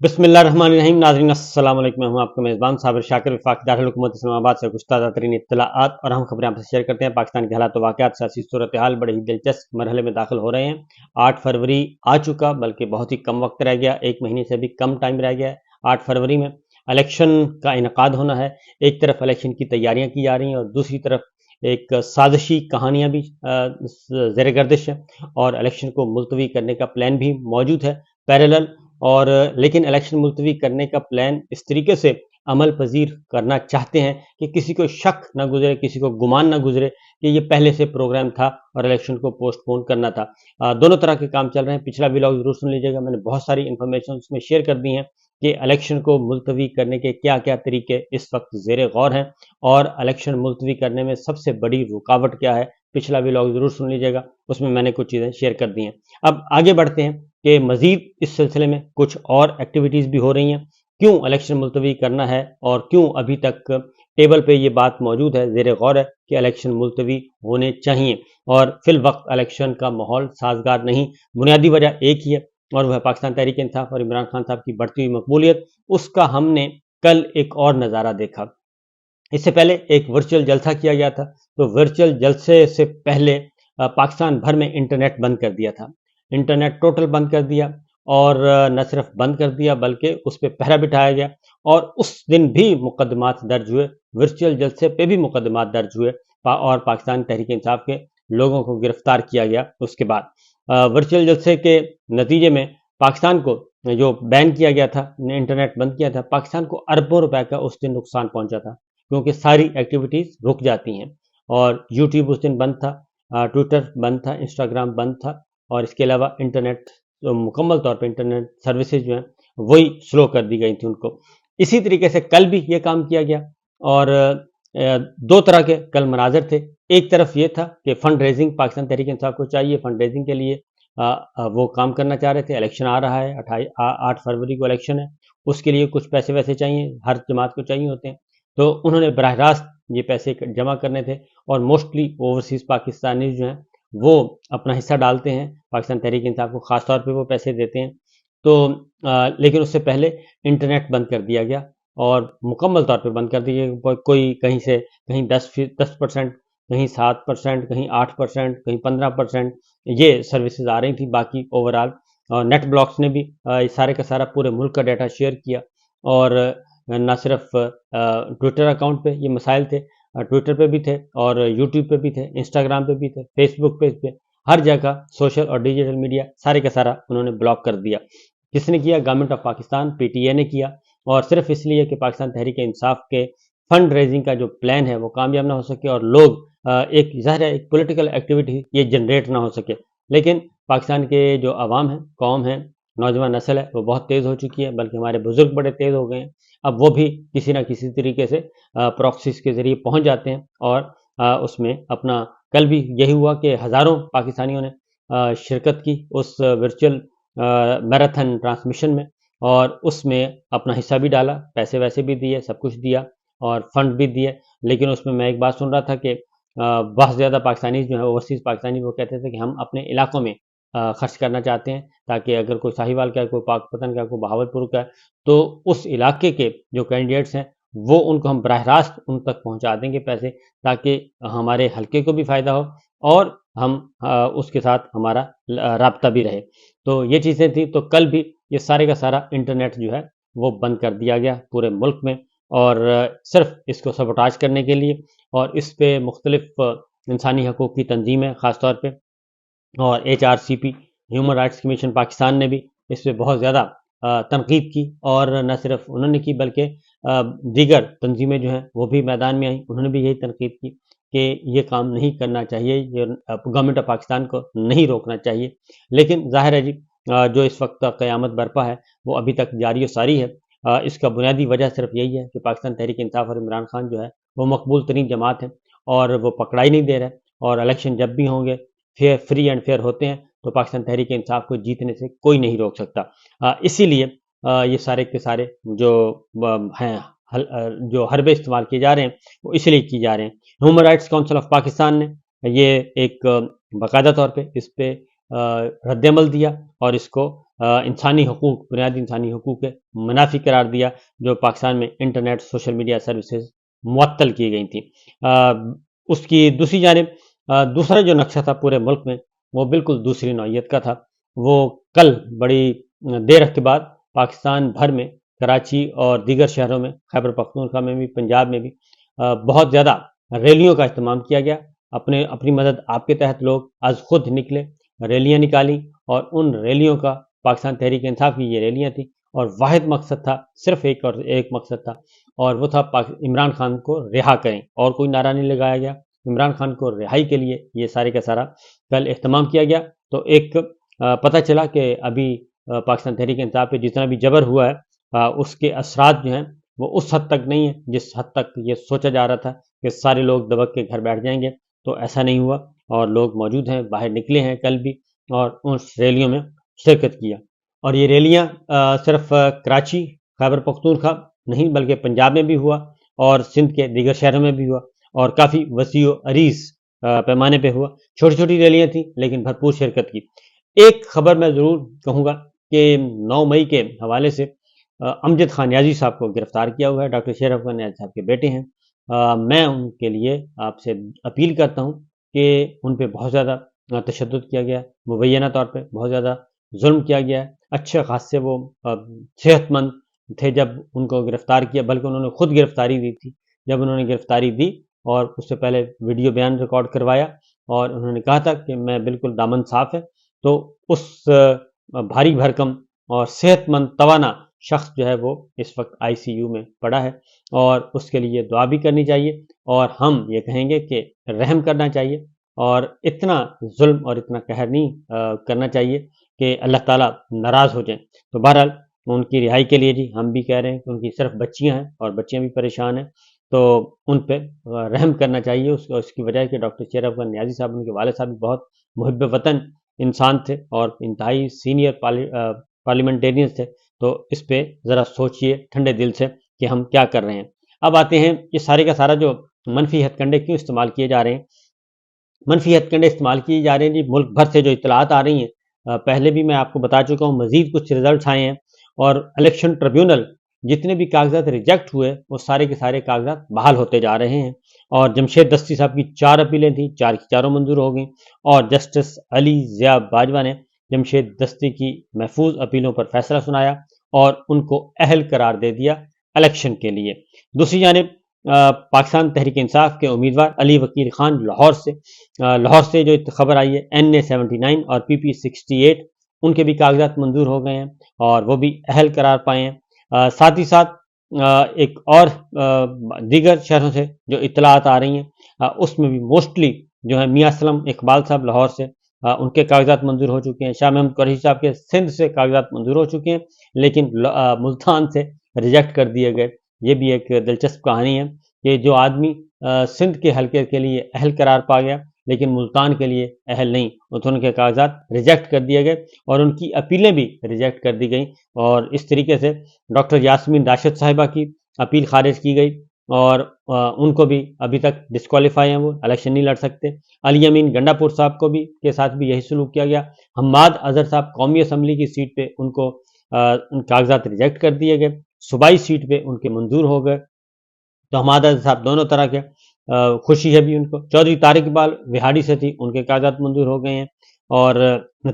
बिस्मिल्लाहिर्रहमानिर्रहीम। नाज़रीन अस्सलाम वालेकुम। मैं हूं आपका मेज़बान साबिर शाकिर, वफाकी दारुल हुकूमत इस्लामाबाद से कुछ ताज़ा तरीन इत्तलाआत और अहम खबरें आपसे शेयर करते हैं। पाकिस्तान के हालात वाक़यात, सियासी सूरत हाल बड़े ही दिलचस्प मरहले में दाखिल हो रहे हैं। 8 फरवरी आ चुका, बल्कि बहुत ही कम वक्त रह गया, 1 महीने से भी कम टाइम रह गया है। 8 फरवरी में इलेक्शन का इनकाद होना है। एक तरफ इलेक्शन की तैयारियां की जा रही हैं और दूसरी तरफ एक साजिशी कहानियां भी ज़ेर गर्दिश है और इलेक्शन को मुलतवी करने का प्लान भी मौजूद है पैरेलल। और लेकिन इलेक्शन मुलतवी करने का प्लान इस तरीके से अमल पजीर करना चाहते हैं कि किसी को शक ना गुजरे, किसी को गुमान ना गुजरे कि ये पहले से प्रोग्राम था और इलेक्शन को पोस्टपोन करना था। दोनों तरह के काम चल रहे हैं। पिछला व्लॉग जरूर सुन लीजिएगा, मैंने बहुत सारी इन्फॉर्मेशन उसमें शेयर कर दी हैं कि इलेक्शन को मुलतवी करने के क्या क्या तरीके इस वक्त ज़ेर गौर हैं और इलेक्शन मुलतवी करने में सबसे बड़ी रुकावट क्या है। पिछला व्लॉग जरूर सुन लीजिएगा, उसमें मैंने कुछ चीज़ें शेयर कर दी हैं। अब आगे बढ़ते हैं कि मज़ीद इस सिलसिले में कुछ और एक्टिविटीज़ भी हो रही हैं। क्यों इलेक्शन मुलतवी करना है और क्यों अभी तक टेबल पे ये बात मौजूद है, ज़ेर गौर है कि इलेक्शन मुलतवी होने चाहिए और फिल वक्त इलेक्शन का माहौल साजगार नहीं। बुनियादी वजह एक ही है और वह पाकिस्तान तहरीक इंसाफ और इमरान खान साहब की बढ़ती हुई मकबूलियत। उसका हमने कल एक और नज़ारा देखा। इससे पहले एक वर्चुअल जलसा किया गया था, तो वर्चुअल जलसे से पहले पाकिस्तान भर में इंटरनेट बंद कर दिया था। इंटरनेट टोटल बंद कर दिया और न सिर्फ बंद कर दिया बल्कि उस पर पहरा बिठाया गया और उस दिन भी मुकदमात दर्ज हुए, वर्चुअल जलसे पे भी मुकदमात दर्ज हुए और पाकिस्तान तहरीक इंसाफ के लोगों को गिरफ्तार किया गया। उसके बाद वर्चुअल जलसे के नतीजे में पाकिस्तान को जो बैन किया गया था, इंटरनेट बंद किया था, पाकिस्तान को अरबों रुपए का उस दिन नुकसान पहुंचा था क्योंकि सारी एक्टिविटीज़ रुक जाती हैं और यूट्यूब उस दिन बंद था, ट्विटर बंद था, इंस्टाग्राम बंद था और इसके अलावा इंटरनेट तो मुकम्मल तौर पे इंटरनेट सर्विसेज जो हैं वही स्लो कर दी गई थी उनको। इसी तरीके से कल भी ये काम किया गया और दो तरह के कल मनाजर थे। एक तरफ ये था कि फंड रेजिंग पाकिस्तान तहरीक इंसाफ को चाहिए, फंड रेजिंग के लिए वो काम करना चाह रहे थे। इलेक्शन आ रहा है, 8 फरवरी को इलेक्शन है, उसके लिए कुछ पैसे वैसे चाहिए, हर जमात को चाहिए होते हैं, तो उन्होंने बराह रास्त ये पैसे जमा करने थे और मोस्टली ओवरसीज़ पाकिस्तानी जो हैं वो अपना हिस्सा डालते हैं, पाकिस्तान तहरीक इंसाफ को ख़ास तौर पे वो पैसे देते हैं। तो लेकिन उससे पहले इंटरनेट बंद कर दिया गया और मुकम्मल तौर पे बंद कर दिया गया। कोई कहीं से कहीं 10%, कहीं 7%, कहीं 8%, कहीं 15% ये सर्विसेज आ रही थी। बाकी ओवरऑल नेट ब्लॉक्स ने भी सारे का सारा पूरे मुल्क का डाटा शेयर किया और न सिर्फ ट्विटर अकाउंट पे ये मसाइल थे, ट्विटर पे भी थे और यूट्यूब पे भी थे, इंस्टाग्राम पे भी थे, फेसबुक पे हर जगह सोशल और डिजिटल मीडिया सारे का सारा उन्होंने ब्लॉक कर दिया। किसने किया? गवर्नमेंट ऑफ पाकिस्तान, पीटीए ने किया और सिर्फ इसलिए कि पाकिस्तान तहरीक इंसाफ के फंड रेजिंग का जो प्लान है वो कामयाब ना हो सके और लोग एक ज़ाहिर है एक पॉलिटिकल एक्टिविटी ये जनरेट ना हो सके। लेकिन पाकिस्तान के जो अवाम है, कौम है, नौजवान नस्ल है, वो बहुत तेज़ हो चुकी है, बल्कि हमारे बुजुर्ग बड़े तेज़ हो गए हैं। अब वो भी किसी ना किसी तरीके से प्रॉक्सीज के ज़रिए पहुंच जाते हैं और उसमें अपना कल भी यही हुआ कि हज़ारों पाकिस्तानियों ने शिरकत की उस वर्चुअल मैराथन ट्रांसमिशन में और उसमें अपना हिस्सा भी डाला, पैसे वैसे भी दिए, सब कुछ दिया और फंड भी दिए। लेकिन उसमें मैं एक बात सुन रहा था कि बहुत ज़्यादा पाकिस्तानी जो है ओवरसीज़ पाकिस्तानी वो कहते थे कि हम अपने इलाकों में खर्च करना चाहते हैं ताकि अगर कोई साहिवाल का, कोई पाकपतन का, कोई बहावलपुर का, तो उस इलाके के जो कैंडिडेट्स हैं वो उनको हम बराह रास्त उन तक पहुंचा देंगे पैसे, ताकि हमारे हल्के को भी फ़ायदा हो और हम उसके साथ हमारा राब्ता भी रहे। तो ये चीज़ें थी। तो कल भी ये सारे का सारा इंटरनेट जो है वो बंद कर दिया गया पूरे मुल्क में और सिर्फ इसको सबोटाज करने के लिए और इस पे मुख्तलिफ इंसानी हकूक़ की तंजीमें ख़ास तौर पे और HRCP human rights commission Pakistan ने भी इस पर बहुत ज़्यादा तनकीद की और न सिर्फ उन्होंने की बल्कि दीगर तंजीमें जो हैं वो भी मैदान में आई, उन्होंने भी यही तनकीद की कि ये काम नहीं करना चाहिए, ये गवर्नमेंट ऑफ पाकिस्तान को नहीं रोकना चाहिए। लेकिन ज़ाहिर है जी जो इस वक्त क़यामत बरपा है वो अभी तक जारी और सारी है। इसका बुनियादी वजह सिर्फ यही है कि पाकिस्तान तहरीक इंसाफ और इमरान खान जो है वो मकबूल तरीन जमात है और वो पकड़ाई नहीं दे रहे और इलेक्शन जब भी होंगे फेयर, फ्री एंड फेयर होते हैं तो पाकिस्तान तहरीक इंसाफ को जीतने से कोई नहीं रोक सकता। इसीलिए ये सारे के सारे जो हैं जो हरबे इस्तेमाल किए जा रहे हैं वो इसलिए किए जा रहे हैं। Human rights council of Pakistan ने ये एक बाकायदा तौर पे इस पे रद्द अमल दिया और इसको इंसानी हकूक़, बुनियादी इंसानी हकूक़ के मुनाफ़ी करार दिया, जो पाकिस्तान में इंटरनेट, सोशल मीडिया सर्विसेज़ मुअत्तल की गई थी। उसकी दूसरी जानिब दूसरा जो नक्शा था पूरे मुल्क में, वो बिल्कुल दूसरी नौइयत का था। वो कल बड़ी देर के बाद पाकिस्तान भर में, कराची और दीगर शहरों में, खैबर पख्तूनख्वा में भी, पंजाब में भी बहुत ज़्यादा रैलियों का इह्तिमाम किया गया। अपनी मदद आपके तहत लोग आज खुद निकले, रैलियाँ निकाली, और उन रैलियों का पाकिस्तान तहरीक इंसाफ की ये रैलियाँ थी, और वाहिद मकसद था, सिर्फ एक और एक मकसद था, और वो था इमरान खान को रिहा करें, और कोई नारा नहीं लगाया गया। इमरान खान को रिहाई के लिए ये सारे का सारा कल इह्तिमाम किया गया। तो एक पता चला कि अभी पाकिस्तान तहरीक इंसाफ पे जितना भी जबर हुआ है, उसके असरात जो हैं वो उस हद तक नहीं है जिस हद तक ये सोचा जा रहा था कि सारे लोग दबक के घर बैठ जाएंगे। तो ऐसा नहीं हुआ, और लोग मौजूद हैं, बाहर निकले हैं कल भी, और उस रैलियों में शिरकत किया। और ये रैलियाँ सिर्फ कराची, खैबर पख्तूनख्वा नहीं, बल्कि पंजाब में भी हुआ, और सिंध के दीगर शहरों में भी हुआ, और काफ़ी वसी व अरीज़ पैमाने पे हुआ। छोटी छोटी रैलियाँ थी, लेकिन भरपूर शिरकत की। एक खबर मैं ज़रूर कहूँगा कि 9 मई के हवाले से अमजद खान न्याजी साहब को गिरफ़्तार किया हुआ है। डॉक्टर शरफ खान न्याजी साहब के बेटे हैं। मैं उनके लिए आपसे अपील करता हूँ कि उन पे बहुत ज़्यादा तशद्दुद किया गया, मुबैना तौर पे बहुत ज़्यादा जुल्म किया गया है। अच्छे खासे वो सेहतमंद थे जब उनको गिरफ़्तार किया, बल्कि उन्होंने खुद गिरफ़्तारी दी थी। जब उन्होंने गिरफ़्तारी दी और उससे पहले वीडियो बयान रिकॉर्ड करवाया, और उन्होंने कहा था कि मैं बिल्कुल दामन साफ़ है, तो उस भारी भरकम और सेहतमंद तवाना शख्स जो है वो इस वक्त आईसीयू में पड़ा है, और उसके लिए दुआ भी करनी चाहिए, और हम ये कहेंगे कि रहम करना चाहिए, और इतना जुल्म और इतना कहर नहीं करना चाहिए कि अल्लाह ताला नाराज़ हो जाए। तो बहरहाल उनकी रिहाई के लिए जी हम भी कह रहे हैं कि उनकी सिर्फ बच्चियां हैं, और बच्चियां भी परेशान हैं, तो उन पे रहम करना चाहिए। उसकी वजह है कि डॉक्टर शरफ खान न्याजी साहब, उनके वालिद साहब भी बहुत मुहिब वतन इंसान थे, और इंतहाई सीनियर पार्लियामेंटेरियंस थे। तो इस पे ज़रा सोचिए ठंडे दिल से कि हम क्या कर रहे हैं। अब आते हैं, ये सारे का सारा जो मनफी हथकंडे क्यों इस्तेमाल किए जा रहे हैं। मनफी हथकंडे इस्तेमाल किए जा रहे हैं जी, मुल्क भर से जो इतलात आ रही हैं, पहले भी मैं आपको बता चुका हूँ, मज़ीद कुछ रिजल्ट आए हैं, और इलेक्शन ट्रिब्यूनल जितने भी कागजात रिजेक्ट हुए, वो सारे के सारे कागजात बहाल होते जा रहे हैं। और जमशेद दस्ती साहब की 4 अपीलें थी, 4 की चारों मंजूर हो गई, और जस्टिस अली ज़िया बाजवा ने जमशेद दस्ती की महफूज अपीलों पर फैसला सुनाया, और उनको अहल करार दे दिया इलेक्शन के लिए। दूसरी जानिब पाकिस्तान तहरीक इंसाफ के उम्मीदवार अली वकील खान लाहौर से जो खबर आई है, NA-79 और PP-68, उनके भी कागजात मंजूर हो गए हैं, और वो भी अहल करार पाए हैं। साथ ही साथ एक और दीगर शहरों से जो इतलात आ रही हैं, उसमें भी मोस्टली जो है मियाँ असलम इकबाल साहब लाहौर से, उनके कागजात मंजूर हो चुके हैं। शाह महमूद कुरैशी साहब के सिंध से कागजात मंजूर हो चुके हैं, लेकिन मुल्तान से रिजेक्ट कर दिए गए। ये भी एक दिलचस्प कहानी है कि जो आदमी सिंध के हल्के के लिए अहल करार पा गया, लेकिन मुल्तान के लिए अहल नहीं, तो उनके कागजात रिजेक्ट कर दिए गए, और उनकी अपीलें भी रिजेक्ट कर दी गई। और इस तरीके से डॉक्टर यास्मीन राशिद साहिबा की अपील खारिज की गई, और उनको भी अभी तक डिस्क्वालीफाई हैं, वो इलेक्शन नहीं लड़ सकते। अली अमीन गंडापुर साहब को भी के साथ भी यही सलूक किया गया। हम्माद अजहर साहब कौमी असम्बली की सीट पे, उनको उन कागजात रिजेक्ट कर दिए गए। सूबाई सीट पे उनके मंजूर हो गए। तो हम्माद अजहर साहब दोनों तरह के खुशी है भी उनको। चौधरी तारिक इकबाल विहाड़ी से थी, उनके कागजात मंजूर हो गए हैं। और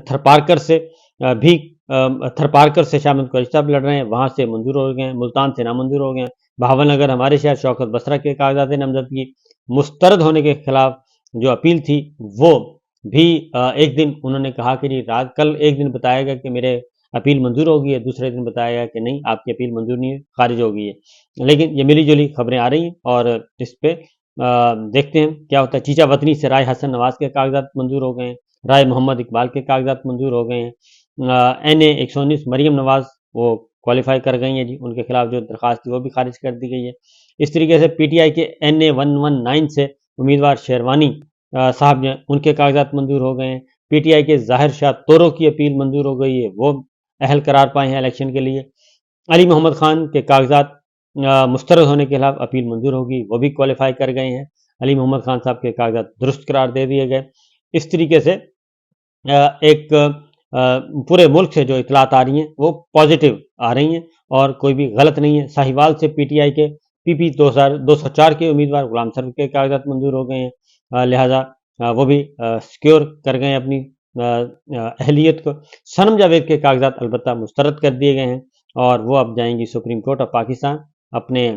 थरपारकर से भी थरपारकर से शाह महमूद कुरैशी साहब लड़ रहे हैं, वहाँ से मंजूर हो गए हैं। मुल्तान से नामंजूर हो गए हैं। बहावल नगर हमारे शहर शौकत बसरा के कागजात नामजदगी मुस्तरद होने के खिलाफ जो अपील थी, वो भी एक दिन उन्होंने कहा कि जी कल एक दिन बताया गया कि मेरे अपील मंजूर हो गई है, दूसरे दिन बताया गया कि नहीं, आपकी अपील मंजूर नहीं है, खारिज हो गई है। लेकिन ये मिली जुली खबरें आ रही हैं, और इस पे देखते हैं क्या होता है। चीचा वतनी से राय हसन नवाज के कागजात मंजूर हो गए हैं। राय मोहम्मद इकबाल के कागजात मंजूर हो गए हैं। NA-119 मरियम नवाज वो क्वालिफाई कर गई हैं जी, उनके खिलाफ जो दरख्वास्त थी वो भी खारिज कर दी गई है। इस तरीके से PTI के NA-119 से उम्मीदवार शेरवानी साहब जो उनके कागजात मंजूर हो गए हैं। PTI के जाहिर शाह तोरो की अपील मंजूर हो गई है, वो अहल करार पाए हैं इलेक्शन के लिए। अली मोहम्मद खान के कागजात मुस्तरद होने के खिलाफ अपील मंजूर होगी, वो भी क्वालिफाई कर गए हैं। अली मोहम्मद खान साहब के कागजात दुरुस्त करार दे दिए गए। इस तरीके से एक پورے ملک سے جو اطلاعات آ رہی ہیں وہ پازیٹیو آ رہی ہیں اور کوئی بھی غلط نہیں ہے۔ ساہیوال سے پی ٹی آئی کے پی 204 کے امیدوار غلام سرور کے کاغذات منظور ہو گئے ہیں، لہٰذا وہ بھی سیکیور کر گئے ہیں اپنی اہلیت کو۔ صنم جاوید کے کاغذات البتہ مسترد کر دیے گئے ہیں اور وہ اب جائیں گی سپریم کورٹ آف پاکستان، اپنے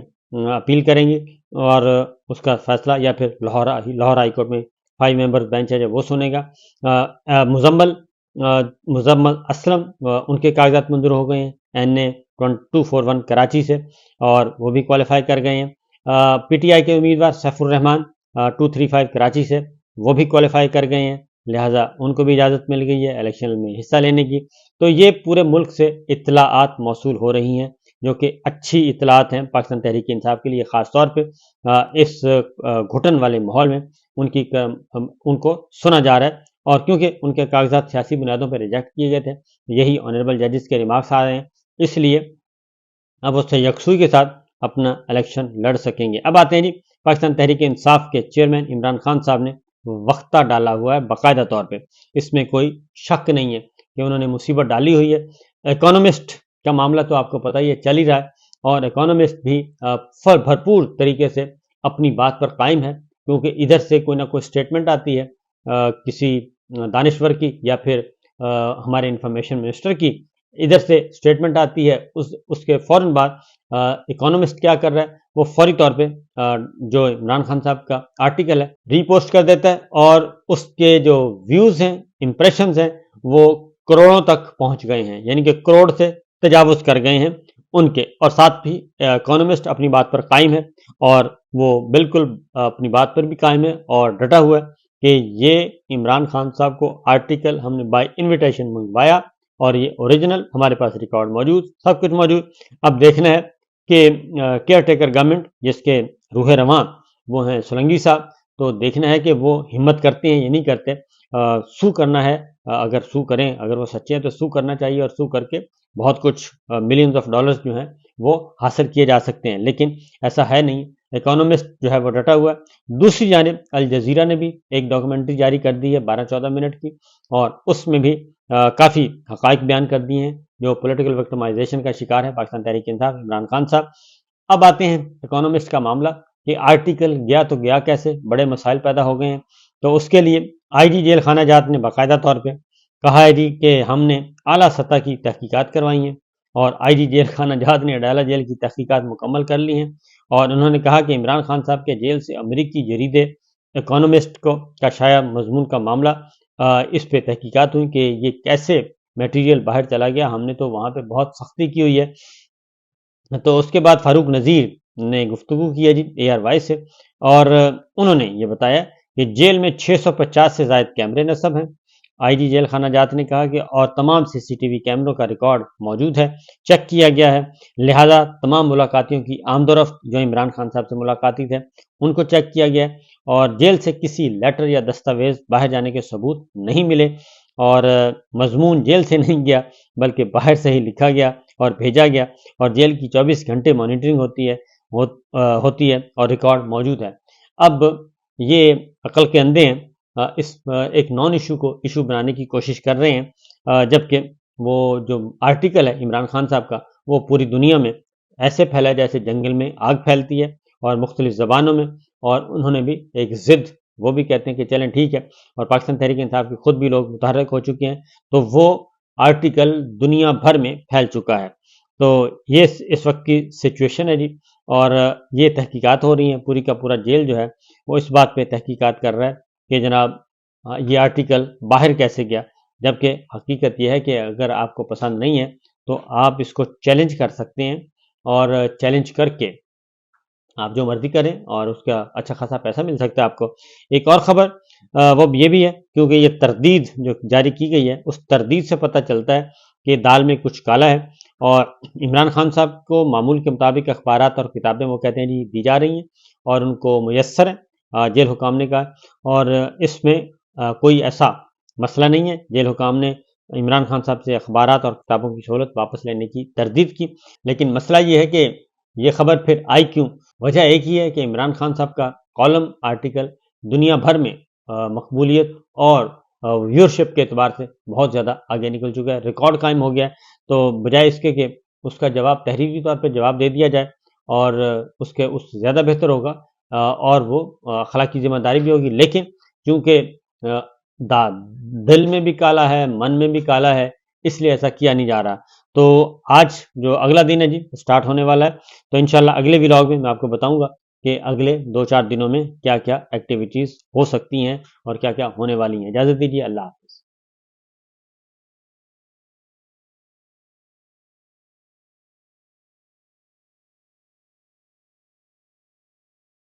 اپیل کریں گی اور اس کا فیصلہ یا پھر لاہور ہائی کورٹ میں 5 ممبرز بینچ ہے جب وہ سنے گا۔ مزمل اسلم ان کے کاغذات منظور ہو گئے ہیں NA 241 کراچی سے اور وہ بھی کوالیفائی کر گئے ہیں۔ پی ٹی آئی کے امیدوار سیف الرحمان 235 کراچی سے وہ بھی کوالیفائی کر گئے ہیں، لہٰذا ان کو بھی اجازت مل گئی ہے الیکشن میں حصہ لینے کی۔ تو یہ پورے ملک سے اطلاعات موصول ہو رہی ہیں جو کہ اچھی اطلاعات ہیں پاکستان تحریک انصاف کے لیے، خاص طور پہ اس گھٹن والے ماحول میں ان کو سنا جا رہا ہے، اور کیونکہ ان کے کاغذات سیاسی بنیادوں پر ریجیکٹ کیے گئے تھے، یہی آنریبل ججز کے ریمارکس آ رہے ہیں، اس لیے اب اس سے یکسوئی کے ساتھ اپنا الیکشن لڑ سکیں گے۔ اب آتے ہیں جی پاکستان تحریک انصاف کے چیئرمین عمران خان صاحب نے وقتہ ڈالا ہوا ہے باقاعدہ طور پہ، اس میں کوئی شک نہیں ہے کہ انہوں نے مصیبت ڈالی ہوئی ہے۔ اکانومسٹ کا معاملہ تو آپ کو پتہ ہی ہے چل ہی رہا ہے، اور اکانومسٹ بھی بھرپور طریقے سے اپنی بات پر قائم ہے، کیونکہ ادھر سے کوئی نہ کوئی سٹیٹمنٹ آتی ہے کسی دانشور کی یا پھر ہمارے انفارمیشن منسٹر کی، ادھر سے سٹیٹمنٹ آتی ہے، اس کے فوراً بعد اکانومسٹ کیا کر رہا ہے، وہ فوری طور پہ جو عمران خان صاحب کا آرٹیکل ہے ری پوسٹ کر دیتا ہے، اور اس کے جو ویوز ہیں، امپریشنز ہیں، وہ کروڑوں تک پہنچ گئے ہیں، یعنی کہ کروڑ سے تجاوز کر گئے ہیں ان کے، اور ساتھ بھی اکانومسٹ اپنی بات پر قائم ہے، اور وہ بالکل اپنی بات پر بھی قائم ہے اور ڈٹا ہوا ہے کہ یہ عمران خان صاحب کو آرٹیکل ہم نے بائی انویٹیشن منگوایا اور یہ اوریجنل ہمارے پاس ریکارڈ موجود، سب کچھ موجود۔ اب دیکھنا ہے کہ کیئر ٹیکر گورنمنٹ جس کے روح رواں وہ ہیں سولنگی صاحب، تو دیکھنا ہے کہ وہ ہمت کرتے ہیں یا نہیں کرتے۔ سو کرنا ہے، اگر سو کریں، اگر وہ سچے ہیں تو سو کرنا چاہیے، اور سو کر کے بہت کچھ ملینز آف ڈالرز جو ہیں وہ حاصل کیے جا سکتے ہیں، لیکن ایسا ہے نہیں۔ اکانومسٹ جو ہے وہ ڈٹا ہوا ہے۔ دوسری جانب الجزیرہ نے بھی ایک ڈاکومنٹری جاری کر دی ہے 12-14 منٹ کی، اور اس میں بھی کافی حقائق بیان کر دیے ہیں جو پولیٹیکل وکٹمائزیشن کا شکار ہے پاکستان تحریک انصاف عمران خان صاحب۔ اب آتے ہیں اکانومسٹ کا معاملہ کہ آرٹیکل گیا تو گیا کیسے، بڑے مسائل پیدا ہو گئے ہیں۔ تو اس کے لیے آئی جی جیل خانہ جات نے باقاعدہ طور پہ کہا ہے جی کہ ہم نے اعلیٰ سطح کی تحقیقات کروائی ہیں، اور آئی جی جیل خانہ جات نے اڈالہ جیل کی تحقیقات مکمل کر لی ہیں، اور انہوں نے کہا کہ عمران خان صاحب کے جیل سے امریکی جریدے اکانومسٹ کا شائع مضمون کا معاملہ، اس پہ تحقیقات ہوئی کہ یہ کیسے میٹیریل باہر چلا گیا، ہم نے تو وہاں پہ بہت سختی کی ہوئی ہے۔ تو اس کے بعد فاروق نذیر نے گفتگو کی ہے جی ARY سے، اور انہوں نے یہ بتایا کہ جیل میں 650 سے زائد کیمرے نصب ہیں۔ آئی جی جیل خانہ جات نے کہا کہ اور تمام CCTV کیمروں کا ریکارڈ موجود ہے، چیک کیا گیا ہے، لہذا تمام ملاقاتیوں کی آمد و رفت جو عمران خان صاحب سے ملاقاتی تھے ان کو چیک کیا گیا ہے، اور جیل سے کسی لیٹر یا دستاویز باہر جانے کے ثبوت نہیں ملے، اور مضمون جیل سے نہیں گیا بلکہ باہر سے ہی لکھا گیا اور بھیجا گیا، اور جیل کی 24 گھنٹے مانیٹرنگ ہوتی ہے اور ریکارڈ موجود ہے۔ اب یہ عقل کے اندھے ہیں، اس ایک نان ایشو کو ایشو بنانے کی کوشش کر رہے ہیں، جبکہ وہ جو آرٹیکل ہے عمران خان صاحب کا وہ پوری دنیا میں ایسے پھیلا جیسے جنگل میں آگ پھیلتی ہے، اور مختلف زبانوں میں، اور انہوں نے بھی ایک ضد، وہ بھی کہتے ہیں کہ چلیں ٹھیک ہے، اور پاکستان تحریک انصاف کے خود بھی لوگ متحرک ہو چکے ہیں، تو وہ آرٹیکل دنیا بھر میں پھیل چکا ہے۔ تو یہ اس وقت کی سچویشن ہے جی، اور یہ تحقیقات ہو رہی ہیں، پوری کا پورا جیل جو ہے وہ اس بات پہ تحقیقات کر رہا ہے کہ جناب یہ آرٹیکل باہر کیسے گیا، جبکہ حقیقت یہ ہے کہ اگر آپ کو پسند نہیں ہے تو آپ اس کو چیلنج کر سکتے ہیں، اور چیلنج کر کے آپ جو مرضی کریں اور اس کا اچھا خاصا پیسہ مل سکتا ہے آپ کو۔ ایک اور خبر وہ یہ بھی ہے، کیونکہ یہ تردید جو جاری کی گئی ہے اس تردید سے پتہ چلتا ہے کہ دال میں کچھ کالا ہے، اور عمران خان صاحب کو معمول کے مطابق اخبارات اور کتابیں وہ کہتے ہیں جی دی جا رہی ہیں اور ان کو میسر ہیں، جیل حکام نے کہا، اور اس میں کوئی ایسا مسئلہ نہیں ہے۔ جیل حکام نے عمران خان صاحب سے اخبارات اور کتابوں کی سہولت واپس لینے کی تردید کی، لیکن مسئلہ یہ ہے کہ یہ خبر پھر آئی کیوں؟ وجہ ایک ہی ہے کہ عمران خان صاحب کا کالم آرٹیکل دنیا بھر میں مقبولیت اور ویورشپ کے اعتبار سے بہت زیادہ آگے نکل چکا ہے، ریکارڈ قائم ہو گیا ہے۔ تو بجائے اس کے کہ اس کا جواب تحریری طور پہ جواب دے دیا جائے اور اس سے زیادہ بہتر ہوگا، اور وہ اخلاقی ذمہ داری بھی ہوگی، لیکن چونکہ دل میں بھی کالا ہے، من میں بھی کالا ہے، اس لیے ایسا کیا نہیں جا رہا۔ تو آج جو اگلا دن ہے جی سٹارٹ ہونے والا ہے، تو انشاءاللہ اگلے ولاگ میں آپ کو بتاؤں گا کہ اگلے 2-4 دنوں میں کیا کیا ایکٹیویٹیز ہو سکتی ہیں اور کیا کیا ہونے والی ہیں۔ اجازت دیجیے، اللہ حافظ۔